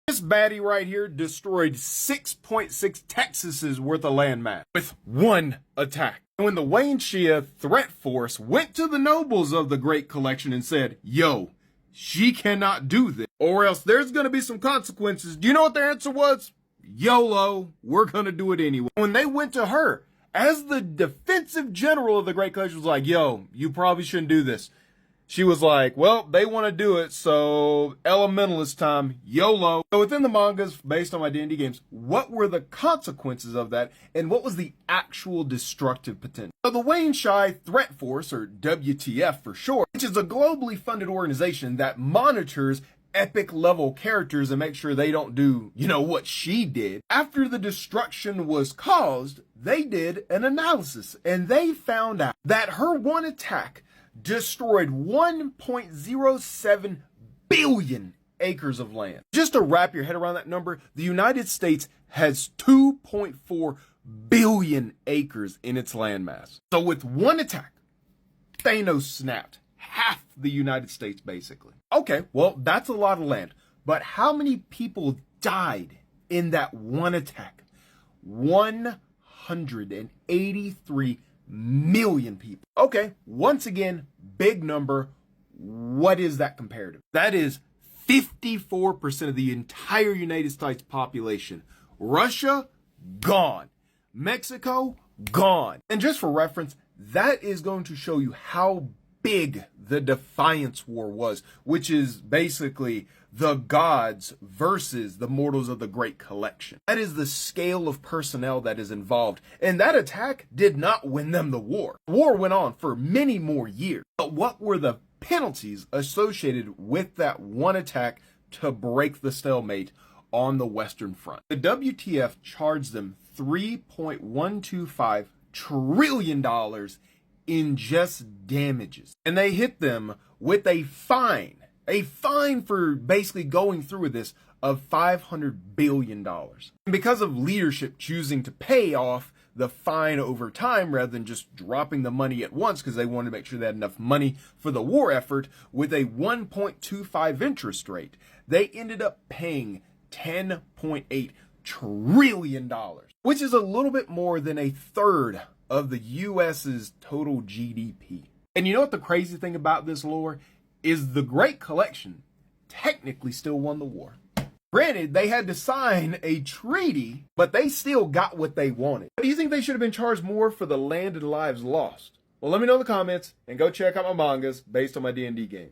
This baddie right here destroyed 6.6 Texas's worth of landmass with one attack. And when the Wayne Shia threat force went to the nobles of the Great Collection and said, yo, she cannot do this, or else there's going to be some consequences, do you know what their answer was? YOLO, we're going to do it anyway. When they went to her, as the defensive general of the Great Collection was like, yo, you probably shouldn't do this. She was like, well, they want to do it, so elementalist time, YOLO. So within the mangas, based on my D&D games, what were the consequences of that, and what was the actual destructive potential? So the Wayne Shia Threat Force, or WTF for short, which is a globally funded organization that monitors epic level characters and make sure they don't do, what she did. After the destruction was caused, they did an analysis, and they found out that her one attack destroyed 1.07 billion acres of land. Just to wrap your head around that number, the United States has 2.4 billion acres in its landmass. So with one attack, Thanos snapped half the United States basically. Okay, well, that's a lot of land. But how many people died in that one attack? 183 million people. Okay, once again, big number. What is that comparative? That is 54% of the entire United States population. Russia, gone. Mexico, gone. And just for reference, that is going to show you how big the Defiance War was, which is basically the gods versus the mortals of the Great Collection. That is the scale of personnel that is involved. And that attack did not win them the war. The war went on for many more years. But what were the penalties associated with that one attack to break the stalemate on the Western Front? The WTF charged them $3.125 trillion in just damages. And they hit them with a fine for basically going through with this of $500 billion. And because of leadership choosing to pay off the fine over time rather than just dropping the money at once because they wanted to make sure they had enough money for the war effort with a 1.25 interest rate, they ended up paying $10.8 trillion, which is a little bit more than a third of the US's total GDP. And you know what the crazy thing about this lore is? The Great Collection technically still won the war. Granted, they had to sign a treaty, but they still got what they wanted. Do you think they should have been charged more for the land and lives lost? Well, let me know in the comments, and go check out my mangas based on my D&D game.